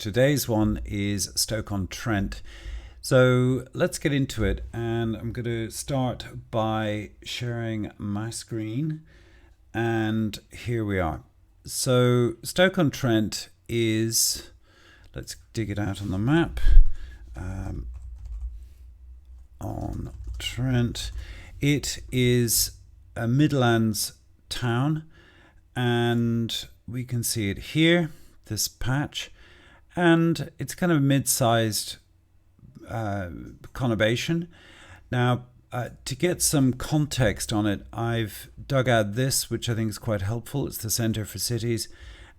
Today's one is Stoke-on-Trent. So let's get into it, and I'm going to start by sharing my screen, and here we are. So Stoke-on-Trent is, let's dig it out on the map, on Trent. It is a Midlands town, and we can see it here, this patch, and it's kind of a mid-sized conurbation. Now, to get some context on it, I've dug out this, which I think is quite helpful. It's the Centre for Cities,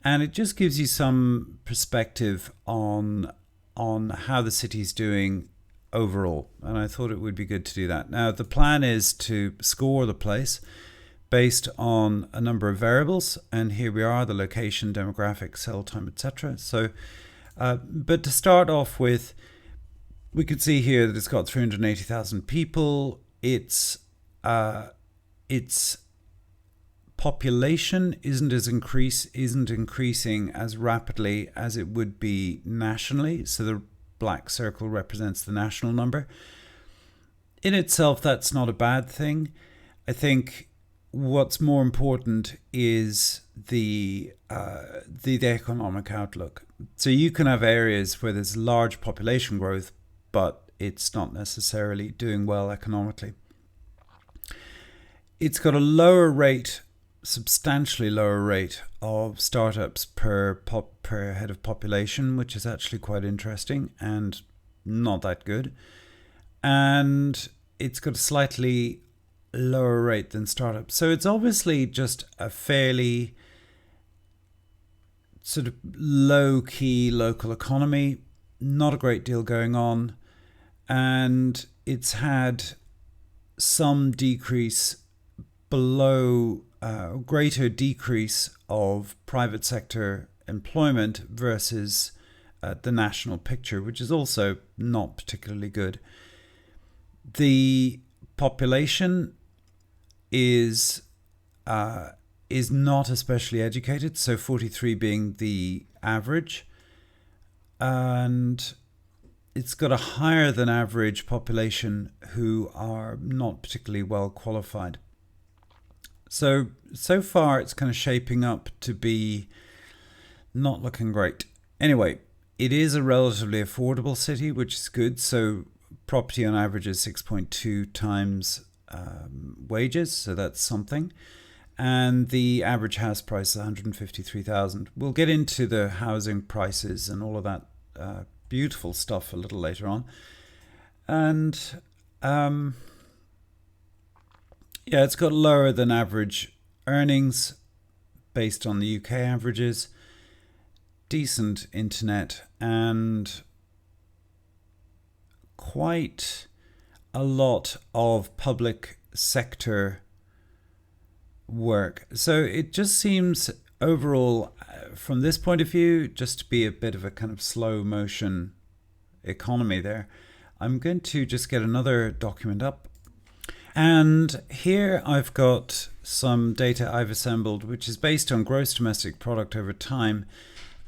and it just gives you some perspective on how the city's doing overall, and I thought it would be good to do that. Now, the plan is to score the place based on a number of variables, and here we are: the location, demographics, sell time, etc. So but to start off with, we can see here that it's got 380,000 people. Its population isn't increasing as rapidly as it would be nationally. So the black circle represents the national number. In itself, that's not a bad thing. I think what's more important is the economic outlook. So you can have areas where there's large population growth, but it's not necessarily doing well economically. It's got a lower rate, substantially lower rate of startups per head of population, which is actually quite interesting and not that good. And it's got a slightly lower rate than startups. So it's obviously just a fairly sort of low-key local economy, not a great deal going on, and it's had some decrease greater decrease of private sector employment versus the national picture, which is also not particularly good. The population is not especially educated, so 43 being the average, and it's got a higher than average population who are not particularly well qualified. So far it's kind of shaping up to be not looking great. Anyway, it is a relatively affordable city, which is good. So property on average is 6.2 times wages, so that's something. And the average house price is 153,000. We'll get into the housing prices and all of that beautiful stuff a little later on. And it's got lower than average earnings based on the UK averages, decent internet, and quite a lot of public sector work. So it just seems overall, from this point of view, just to be a bit of a kind of slow motion economy there. I'm going to just get another document up. And here I've got some data I've assembled, which is based on gross domestic product over time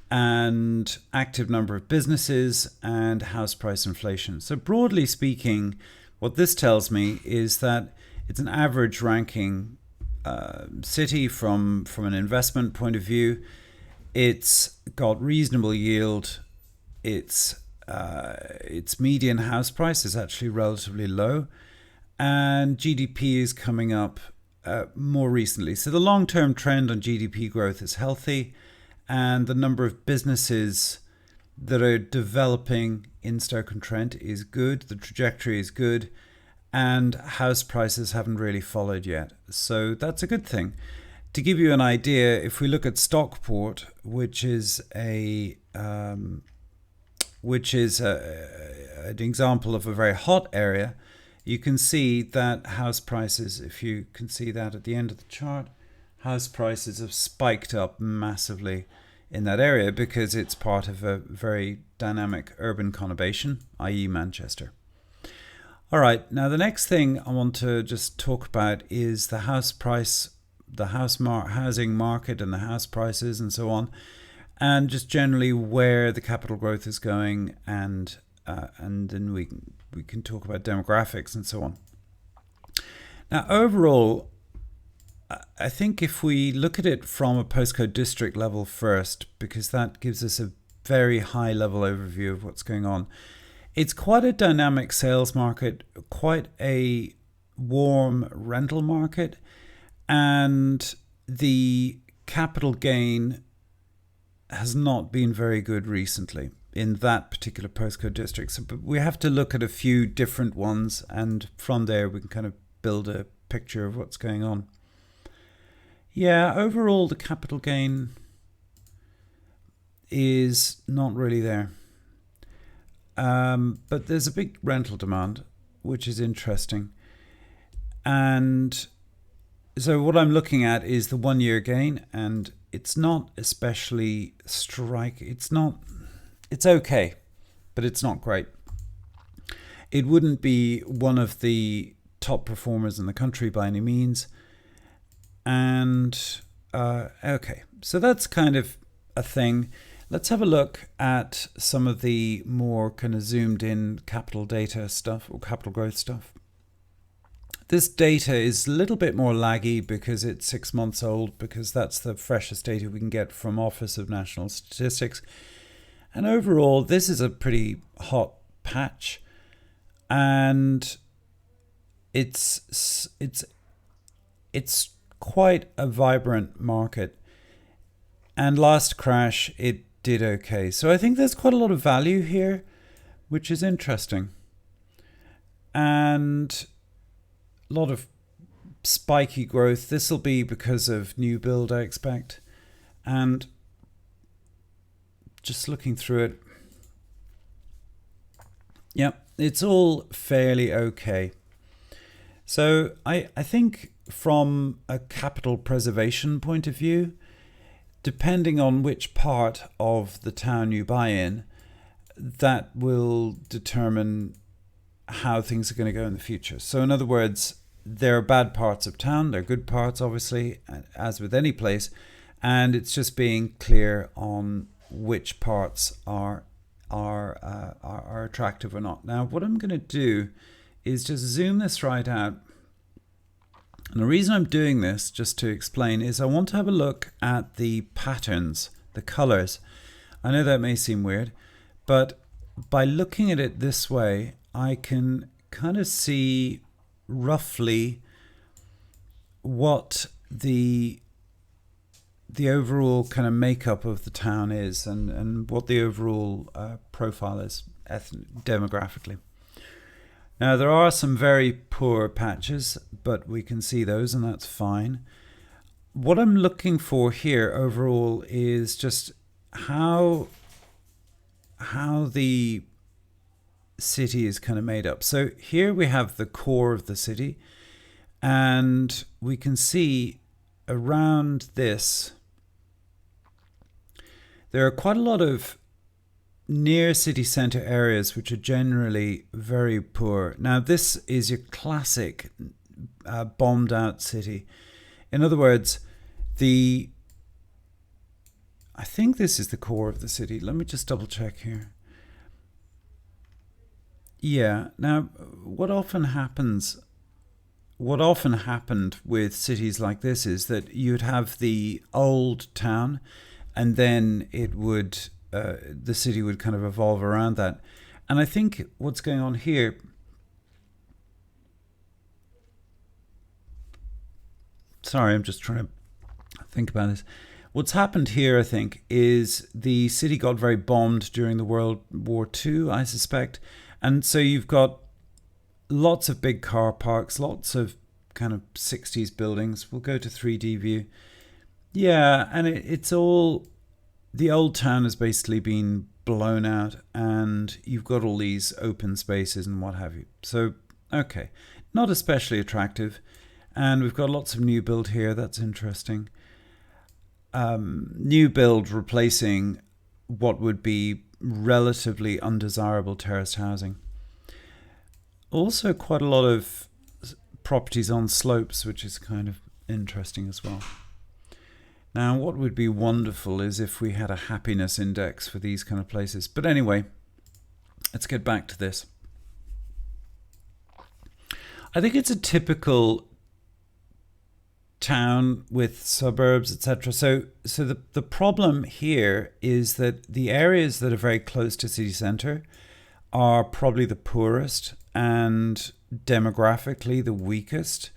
and active number of businesses and house price inflation. So broadly speaking, what this tells me is that it's an average ranking city from an investment point of view. It's got reasonable yield. Its median house price is actually relatively low, and GDP is coming up more recently. So the long-term trend on GDP growth is healthy, and the number of businesses that are developing in Stoke-on-Trent is good. The trajectory is good, and house prices haven't really followed yet. So that's a good thing. To give you an idea, if we look at Stockport, which is an example of a very hot area, you can see that house prices, if you can see that at the end of the chart, house prices have spiked up massively in that area because it's part of a very dynamic urban conurbation, i.e. Manchester. All right, now the next thing I want to just talk about is the house price, the housing market and the house prices and so on. and just generally where the capital growth is going, and then we can talk about demographics and so on. Now, overall, I think if we look at it from a postcode district level first, because that gives us a very high level overview of what's going on, it's quite a dynamic sales market, quite a warm rental market, and the capital gain has not been very good recently in that particular postcode district. So but we have to look at a few different ones, and from there we can kind of build a picture of what's going on. Yeah, overall the capital gain is not really there. But there's a big rental demand, which is interesting. And so what I'm looking at is the 1 year gain, and it's not especially it's okay, but it's not great. It wouldn't be one of the top performers in the country by any means. And okay, so that's kind of a thing. Let's have a look at some of the more kind of zoomed in capital data stuff, or capital growth stuff. This data is a little bit more laggy because it's 6 months old, because that's the freshest data we can get from Office of National Statistics. And overall, this is a pretty hot patch, and it's quite a vibrant market. And last crash, it did okay. So I think there's quite a lot of value here, which is interesting. And a lot of spiky growth. This will be because of new build, I expect. And just looking through it, yeah, it's all fairly okay. So I think from a capital preservation point of view, depending on which part of the town you buy in, that will determine how things are going to go in the future. So in other words, there are bad parts of town, there are good parts, obviously, as with any place, and it's just being clear on which parts are attractive or not. Now, what I'm going to do is just zoom this right out. And the reason I'm doing this, just to explain, is I want to have a look at the patterns, the colors. I know that may seem weird, but by looking at it this way, I can kind of see roughly what the overall kind of makeup of the town is, and what the overall profile is demographically. Now, there are some very poor patches, but we can see those, and that's fine. What I'm looking for here overall is just how the city is kind of made up. So here we have the core of the city, and we can see around this there are quite a lot of near city centre areas which are generally very poor. Now, this is your classic bombed out city. In other words, I think this is the core of the city. Let me just double check here. Yeah. Now, what often happened with cities like this is that you'd have the old town, and then it would the city would kind of evolve around that. And I think what's going on here, sorry, I'm just trying to think about this. What's happened here, I think, is the city got very bombed during the World War II, I suspect. And so you've got lots of big car parks, lots of kind of 60s buildings. We'll go to 3D view. Yeah, and it's all, the old town has basically been blown out, and you've got all these open spaces and what have you. So, okay, not especially attractive. And we've got lots of new build here. That's interesting. New build replacing what would be relatively undesirable terraced housing. Also quite a lot of properties on slopes, which is kind of interesting as well. Now, what would be wonderful is if we had a happiness index for these kind of places. But anyway, let's get back to this. I think it's a typical town with suburbs, etc. So the problem here is that the areas that are very close to city centre are probably the poorest and demographically the weakest,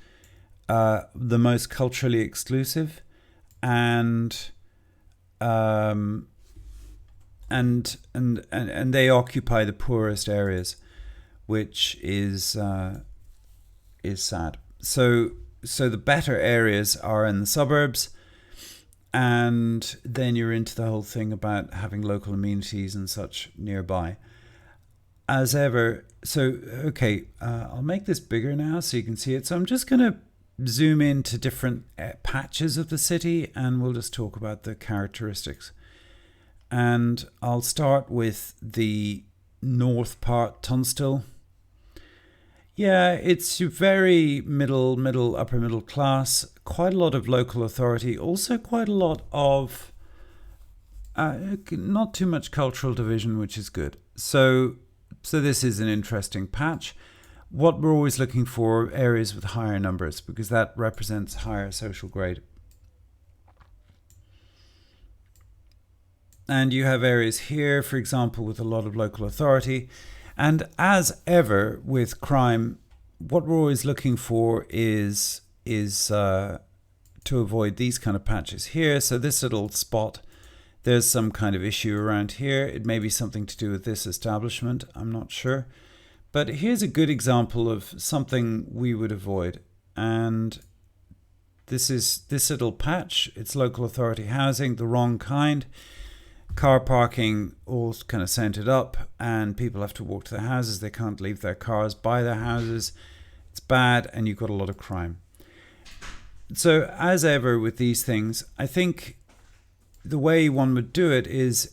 the most culturally exclusive, and they occupy the poorest areas, which is sad. So the better areas are in the suburbs, and then you're into the whole thing about having local amenities and such nearby. As ever, so okay, I'll make this bigger now so you can see it. So I'm just going to zoom into different patches of the city, and we'll just talk about the characteristics. And I'll start with the north part, Tunstall. Yeah, it's very upper middle class, quite a lot of local authority, also quite a lot of not too much cultural division, which is good. So this is an interesting patch. What we're always looking for, areas with higher numbers, because that represents higher social grade. And you have areas here, for example, with a lot of local authority. And as ever with crime, what we're always looking for is to avoid these kind of patches here. So this little spot, there's some kind of issue around here. It may be something to do with this establishment. I'm not sure. But here's a good example of something we would avoid. And this is this little patch. It's local authority housing, the wrong kind. Car parking all kind of centered up, and people have to walk to their houses. They can't leave their cars by their houses. It's bad, and you've got a lot of crime. So as ever with these things, I think the way one would do it is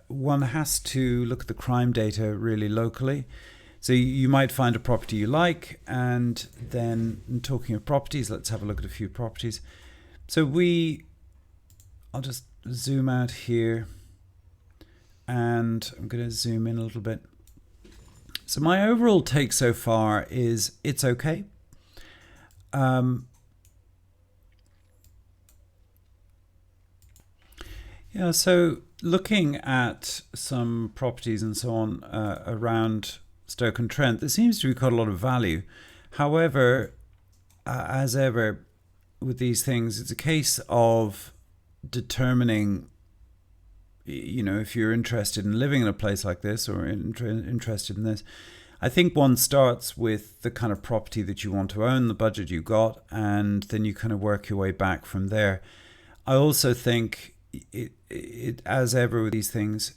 one has to look at the crime data really locally. So you might find a property you like, and then talking of properties, let's have a look at a few properties. So I'll just zoom out here, and I'm going to zoom in a little bit. So my overall take so far is it's okay. Yeah, so looking at some properties and so on around Stoke and Trent, there seems to be quite a lot of value. However, as ever with these things, it's a case of determining, if you're interested in living in a place like this or interested in this. I think one starts with the kind of property that you want to own, the budget you got, and then you kind of work your way back from there. I also think it as ever with these things,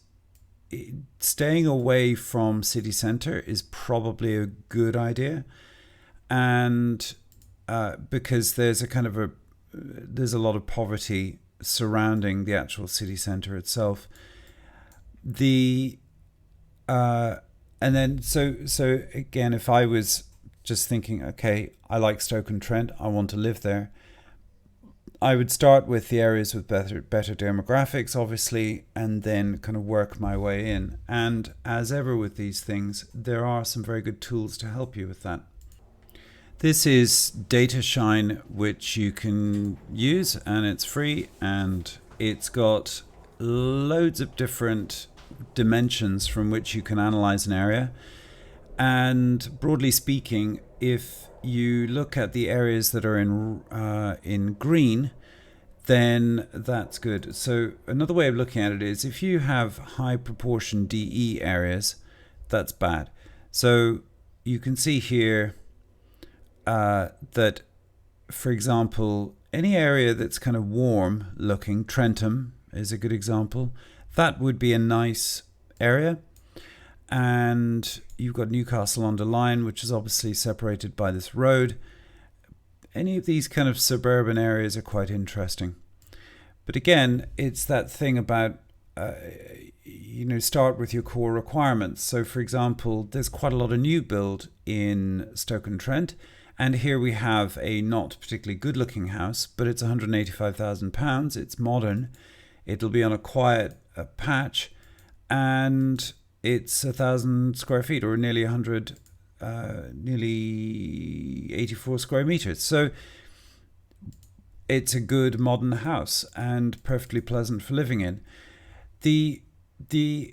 staying away from city centre is probably a good idea, and because there's a lot of poverty surrounding the actual city centre itself. And then so again, if I was just thinking, okay, I like Stoke and Trent, I want to live there, I would start with the areas with better demographics, obviously, and then kind of work my way in. And as ever with these things, there are some very good tools to help you with that. This is Data Shine, which you can use, and it's free, and it's got loads of different dimensions from which you can analyze an area. And broadly speaking, if you look at the areas that are in green, then that's good. So another way of looking at it is if you have high proportion DE areas, that's bad. So you can see here that, for example, any area that's kind of warm looking, Trentham is a good example, that would be a nice area. And you've got Newcastle under Lyme, which is obviously separated by this road. Any of these kind of suburban areas are quite interesting. But again, it's that thing about, start with your core requirements. So for example, there's quite a lot of new build in Stoke and Trent, And here we have a not particularly good looking house, but it's £185,000. It's modern. It'll be on a quiet patch, and it's 1,000 square feet, or nearly 100, nearly 84 square meters. So it's a good modern house and perfectly pleasant for living in. The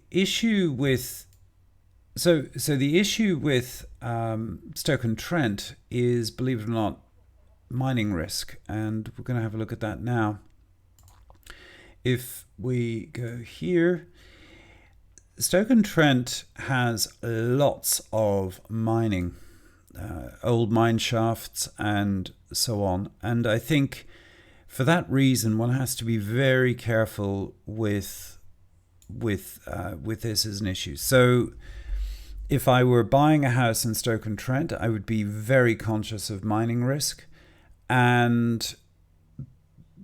issue with the issue with Stoke and Trent is, believe it or not, mining risk, and we're going to have a look at that now. If we go here, Stoke and Trent has lots of mining, old mine shafts and so on, and I think for that reason one has to be very careful with this as an issue. So if I were buying a house in Stoke and Trent, I would be very conscious of mining risk, and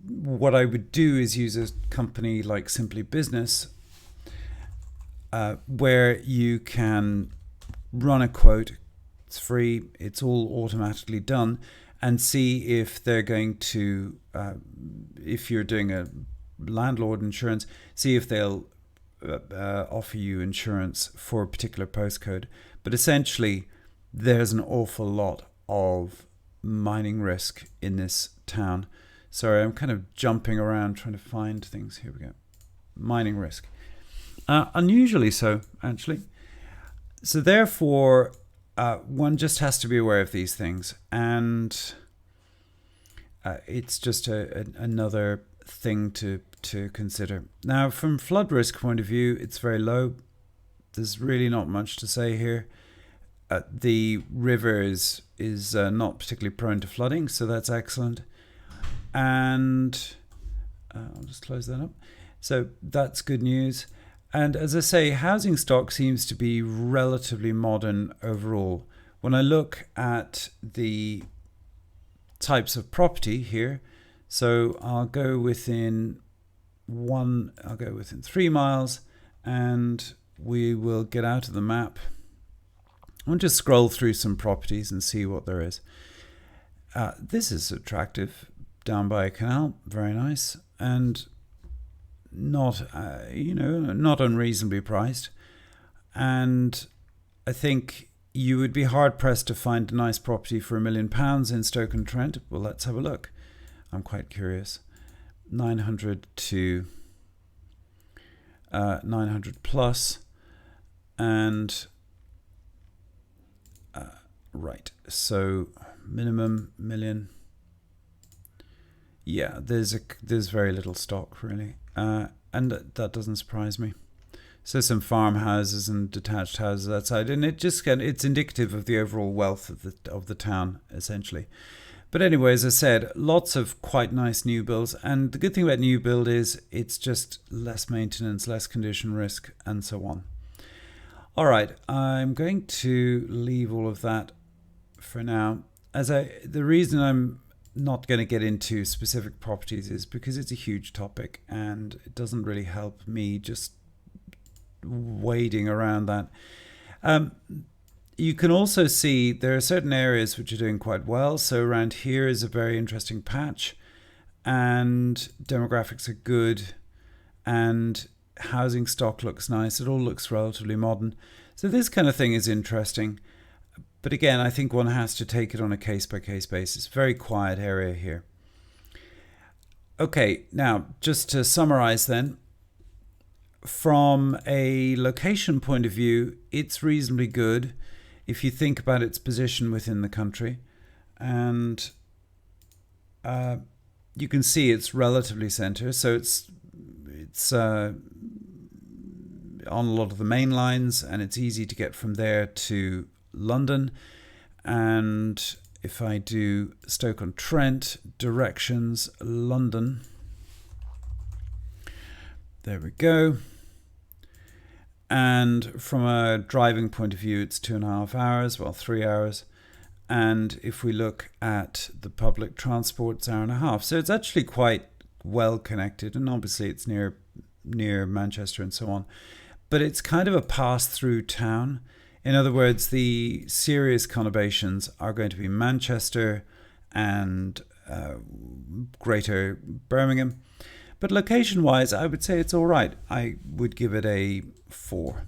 what I would do is use a company like Simply Business, where you can run a quote. It's free. It's all automatically done, and see if they're going to, if you're doing a landlord insurance, see if they'll offer you insurance for a particular postcode. But essentially, there's an awful lot of mining risk in this town. Sorry, I'm kind of jumping around trying to find things. Here we go. Mining risk. Unusually so, actually. So therefore, one just has to be aware of these things. And it's just another thing to consider. Now, from flood risk point of view, it's very low. There's really not much to say here. The river is not particularly prone to flooding, so that's excellent. And I'll just close that up. So that's good news. And as I say, housing stock seems to be relatively modern overall. When I look at the types of property here, so I'll go within 3 miles, and we will get out of the map. I'll just scroll through some properties and see what there is. This is attractive, down by a canal, very nice, and not unreasonably priced. And I think you would be hard pressed to find a nice property for £1 million in Stoke and Trent. Well, let's have a look. I'm quite curious. 900 to 900 plus, and right. So minimum £1 million. Yeah, there's very little stock really, and that doesn't surprise me. So some farmhouses and detached houses outside, and it's indicative of the overall wealth of the town essentially. But anyway, as I said, lots of quite nice new builds, and the good thing about new build is it's just less maintenance, less condition risk, and so on. All right, I'm going to leave all of that for now. The reason I'm not going to get into specific properties is because it's a huge topic, and it doesn't really help me just wading around that. You can also see there are certain areas which are doing quite well. So around here is a very interesting patch, and demographics are good, and housing stock looks nice. It all looks relatively modern. So this kind of thing is interesting. But again, I think one has to take it on a case-by-case basis. Very quiet area here. Okay, now just to summarize then, from a location point of view, it's reasonably good if you think about its position within the country. And you can see it's relatively centre. So it's on a lot of the main lines, and it's easy to get from there to London. And if I do Stoke-on-Trent, directions, London, there we go. And from a driving point of view, it's 2.5 hours, well, 3 hours. And if we look at the public transport, it's 1.5 hours. So it's actually quite well connected, and obviously it's near Manchester and so on. But it's kind of a pass-through town. In other words, the serious conurbations are going to be Manchester and Greater Birmingham. But location-wise, I would say it's all right. I would give it a 4.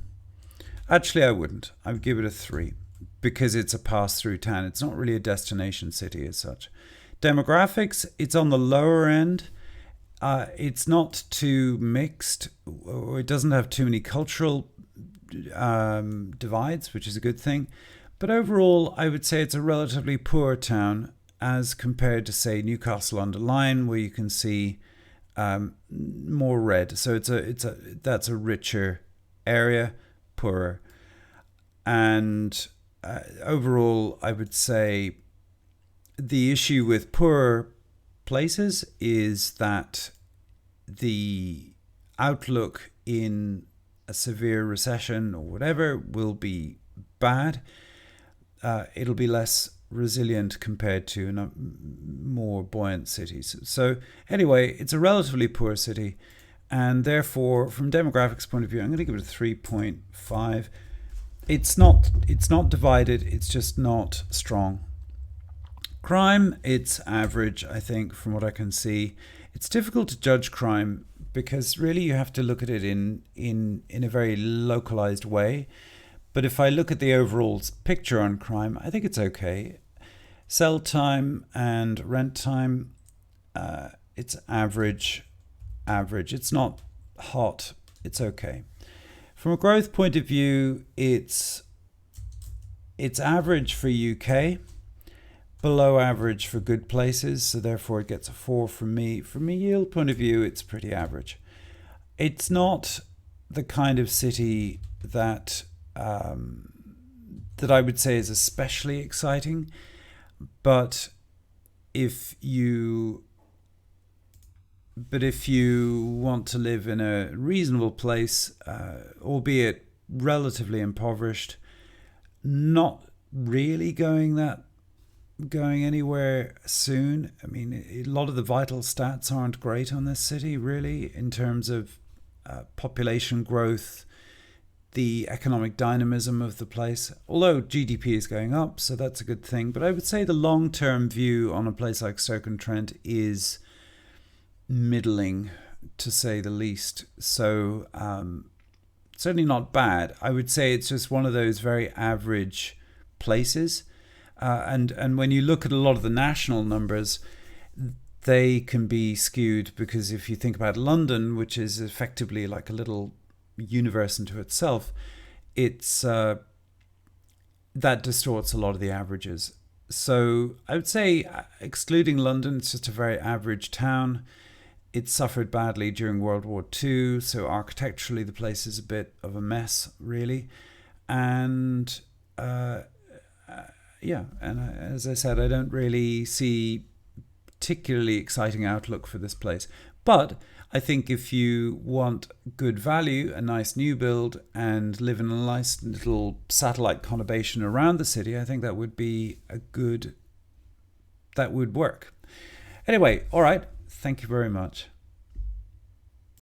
Actually, I wouldn't. I would give it a 3 because it's a pass-through town. It's not really a destination city as such. Demographics, it's on the lower end. It's not too mixed, or it doesn't have too many cultural divides, which is a good thing. But overall, I would say it's a relatively poor town as compared to, say, Newcastle under Lyme, where you can see more red. So that's a richer area, poorer. And overall, I would say the issue with poorer places is that the outlook in a severe recession or whatever will be bad. It'll be less resilient compared to more buoyant cities. So anyway, it's a relatively poor city, and therefore, from demographics point of view, I'm going to give it a 3.5. It's not divided. It's just not strong. Crime, it's average, I think, from what I can see. It's difficult to judge crime because really you have to look at it in a very localized way. But if I look at the overall picture on crime, I think it's okay. Sell time and rent time, it's average. It's not hot. It's okay. From a growth point of view, it's average for UK. Below average for good places, so therefore it gets a 4 from me. From a yield point of view, it's pretty average. It's not the kind of city that I would say is especially exciting, but if you want to live in a reasonable place, albeit relatively impoverished, not really going anywhere soon. I mean, a lot of the vital stats aren't great on this city, really, in terms of population growth, the economic dynamism of the place. Although GDP is going up, so that's a good thing. But I would say the long-term view on a place like Stoke-on-Trent is middling, to say the least. So certainly not bad. I would say it's just one of those very average places. And when you look at a lot of the national numbers, they can be skewed because if you think about London, which is effectively like a little universe into itself, it's that distorts a lot of the averages. So I would say, excluding London, it's just a very average town. It suffered badly during World War II, so architecturally the place is a bit of a mess, really. And as I said, I don't really see particularly exciting outlook for this place. But I think if you want good value, a nice new build, and live in a nice little satellite conurbation around the city, I think that would be that would work. Anyway, all right. Thank you very much.